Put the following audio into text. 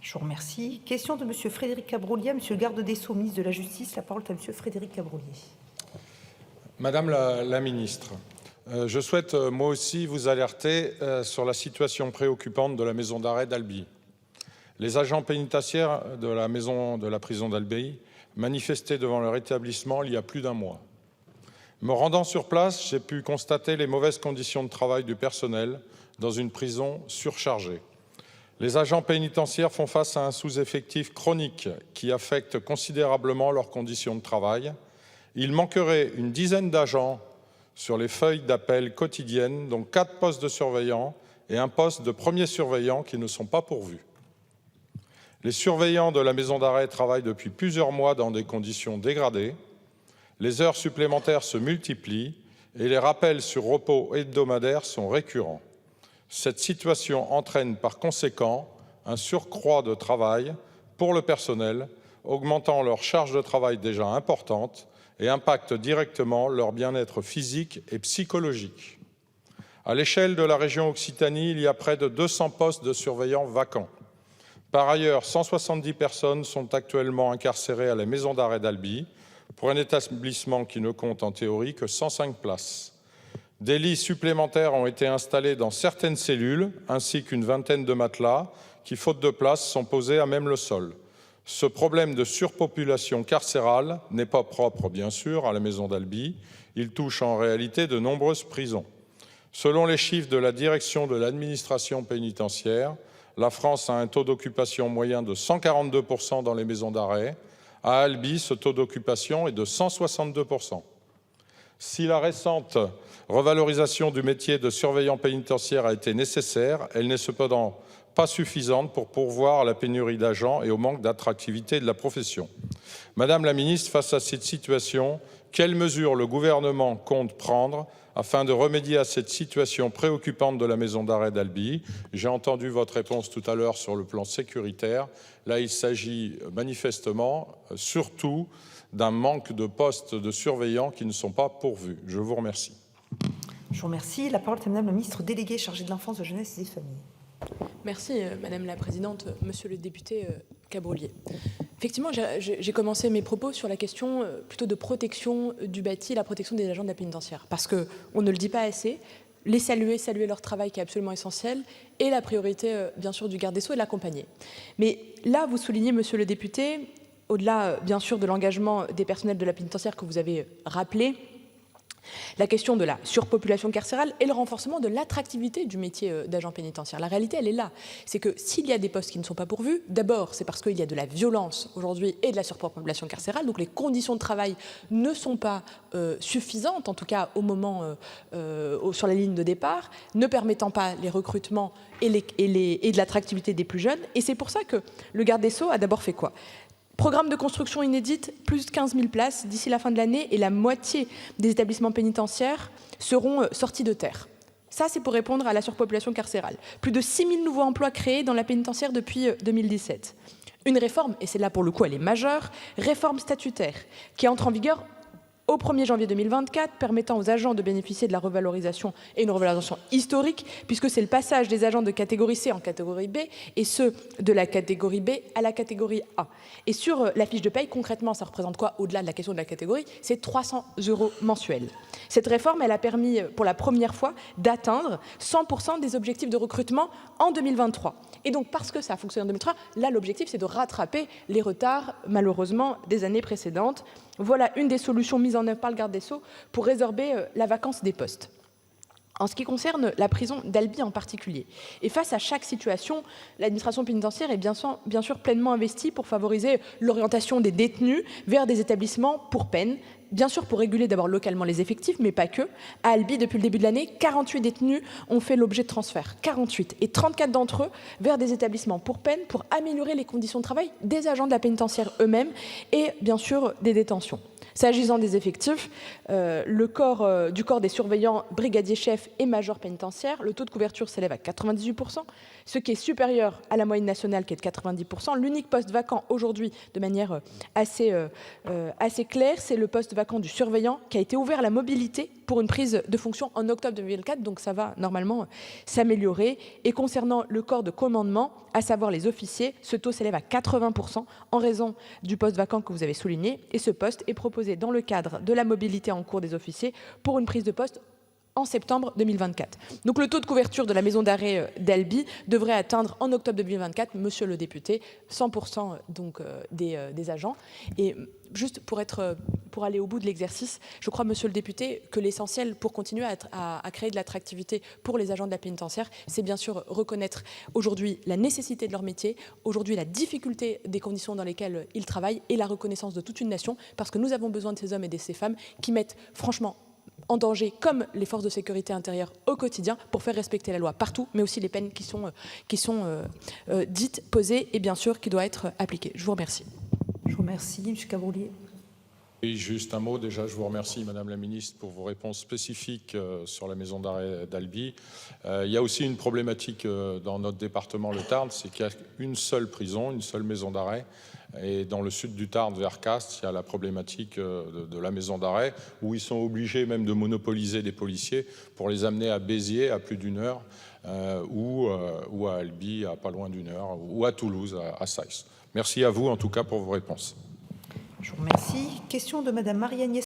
Je vous remercie. Question de M. Frédéric Cabrolier. Monsieur le garde des Sceaux, ministre de la Justice, la parole est à M. Frédéric Cabrolier. Madame la ministre, je souhaite moi aussi vous alerter sur la situation préoccupante de la maison d'arrêt d'Albi. Les agents pénitentiaires de la prison d'Albi manifestaient devant leur établissement il y a plus d'un mois. Me rendant sur place, j'ai pu constater les mauvaises conditions de travail du personnel dans une prison surchargée. Les agents pénitentiaires font face à un sous-effectif chronique qui affecte considérablement leurs conditions de travail. Il manquerait une dizaine d'agents sur les feuilles d'appel quotidiennes, dont 4 postes de surveillants et un poste de premier surveillant qui ne sont pas pourvus. Les surveillants de la maison d'arrêt travaillent depuis plusieurs mois dans des conditions dégradées. Les heures supplémentaires se multiplient et les rappels sur repos hebdomadaires sont récurrents. Cette situation entraîne par conséquent un surcroît de travail pour le personnel, augmentant leur charge de travail déjà importante et impacte directement leur bien-être physique et psychologique. À l'échelle de la région Occitanie, il y a près de 200 postes de surveillants vacants. Par ailleurs, 170 personnes sont actuellement incarcérées à la maison d'arrêt d'Albi, pour un établissement qui ne compte en théorie que 105 places. Des lits supplémentaires ont été installés dans certaines cellules, ainsi qu'une vingtaine de matelas qui, faute de place, sont posés à même le sol. Ce problème de surpopulation carcérale n'est pas propre, bien sûr, à la maison d'Albi. Il touche en réalité de nombreuses prisons. Selon les chiffres de la direction de l'administration pénitentiaire, la France a un taux d'occupation moyen de 142% dans les maisons d'arrêt. À Albi, ce taux d'occupation est de 162%. Si la récente revalorisation du métier de surveillant pénitentiaire a été nécessaire, elle n'est cependant pas suffisante pour pourvoir à la pénurie d'agents et au manque d'attractivité de la profession. Madame la ministre, face à cette situation, quelles mesures le gouvernement compte prendre afin de remédier à cette situation préoccupante de la maison d'arrêt d'Albi? J'ai entendu votre réponse tout à l'heure sur le plan sécuritaire. Là, il s'agit manifestement surtout d'un manque de postes de surveillants qui ne sont pas pourvus. Je vous remercie. Je vous remercie. La parole est à Madame la ministre déléguée chargée de l'enfance, de la jeunesse et des familles. Merci Madame la Présidente, Monsieur le député Cabrolier. Effectivement, j'ai commencé mes propos sur la question plutôt de protection du bâti, la protection des agents de la pénitentiaire. Parce qu'on ne le dit pas assez, les saluer leur travail qui est absolument essentiel, et la priorité, bien sûr, du garde des Sceaux et de l'accompagner. Mais là, vous soulignez, Monsieur le député, au-delà, bien sûr, de l'engagement des personnels de la pénitentiaire que vous avez rappelé, la question de la surpopulation carcérale et le renforcement de l'attractivité du métier d'agent pénitentiaire. La réalité, elle est là. C'est que s'il y a des postes qui ne sont pas pourvus, d'abord, c'est parce qu'il y a de la violence aujourd'hui et de la surpopulation carcérale. Donc les conditions de travail ne sont pas suffisantes, en tout cas au moment sur la ligne de départ, ne permettant pas les recrutements et de l'attractivité des plus jeunes. Et c'est pour ça que le garde des Sceaux a d'abord fait quoi ? Programme de construction inédite, plus de 15 000 places d'ici la fin de l'année et la moitié des établissements pénitentiaires seront sortis de terre. Ça, c'est pour répondre à la surpopulation carcérale. Plus de 6 000 nouveaux emplois créés dans la pénitentiaire depuis 2017. Une réforme, et c'est là pour le coup elle est majeure, réforme statutaire, qui entre en vigueur au 1er janvier 2024, permettant aux agents de bénéficier de la revalorisation, et une revalorisation historique, puisque c'est le passage des agents de catégorie C en catégorie B, et ceux de la catégorie B à la catégorie A. Et sur la fiche de paye, concrètement, ça représente quoi au-delà de la question de la catégorie? C'est 300 € mensuels. Cette réforme, elle a permis pour la première fois d'atteindre 100% des objectifs de recrutement en 2023. Et donc, parce que ça a fonctionné en 2003, là, l'objectif, c'est de rattraper les retards, malheureusement, des années précédentes. Voilà une des solutions mises en œuvre par le garde des Sceaux pour résorber la vacance des postes. En ce qui concerne la prison d'Albi en particulier, et face à chaque situation, l'administration pénitentiaire est bien sûr pleinement investie pour favoriser l'orientation des détenus vers des établissements pour peine, bien sûr pour réguler d'abord localement les effectifs, mais pas que. À Albi, depuis le début de l'année, 48 détenus ont fait l'objet de transferts, 48, et 34 d'entre eux vers des établissements pour peine pour améliorer les conditions de travail des agents de la pénitentiaire eux-mêmes et bien sûr des détentions. S'agissant des effectifs, du corps des surveillants, brigadiers chefs et majors pénitentiaires, le taux de couverture s'élève à 98%, ce qui est supérieur à la moyenne nationale qui est de 90%. L'unique poste vacant aujourd'hui, de manière assez claire, c'est le poste vacant du surveillant qui a été ouvert à la mobilité pour une prise de fonction en octobre 2024, donc ça va normalement s'améliorer. Et concernant le corps de commandement, à savoir les officiers, ce taux s'élève à 80% en raison du poste vacant que vous avez souligné, et ce poste est proposé dans le cadre de la mobilité en cours des officiers pour une prise de poste en septembre 2024. Donc le taux de couverture de la maison d'arrêt d'Albi devrait atteindre en octobre 2024, monsieur le député, 100% donc, des agents. Et juste pour aller au bout de l'exercice, je crois, monsieur le député, que l'essentiel pour continuer à créer de l'attractivité pour les agents de la pénitentiaire, c'est bien sûr reconnaître aujourd'hui la nécessité de leur métier, aujourd'hui la difficulté des conditions dans lesquelles ils travaillent et la reconnaissance de toute une nation, parce que nous avons besoin de ces hommes et de ces femmes qui mettent franchement en danger, comme les forces de sécurité intérieure au quotidien, pour faire respecter la loi partout, mais aussi les peines qui sont dites, posées et bien sûr qui doivent être appliquées. Je vous remercie. Je vous remercie. M. Cabrolier. Oui, juste un mot. Déjà, je vous remercie, Madame la Ministre, pour vos réponses spécifiques sur la maison d'arrêt d'Albi. Il y a aussi une problématique dans notre département, le Tarn, c'est qu'il y a une seule prison, une seule maison d'arrêt. Et dans le sud du Tarn, vers Castres, il y a la problématique de la maison d'arrêt, où ils sont obligés même de monopoliser des policiers pour les amener à Béziers à plus d'1 heure, ou à Albi à pas loin d'1 heure, ou à Toulouse, à Saïs. Merci à vous, en tout cas, pour vos réponses. Je vous remercie. Question de Madame Marie-Agnès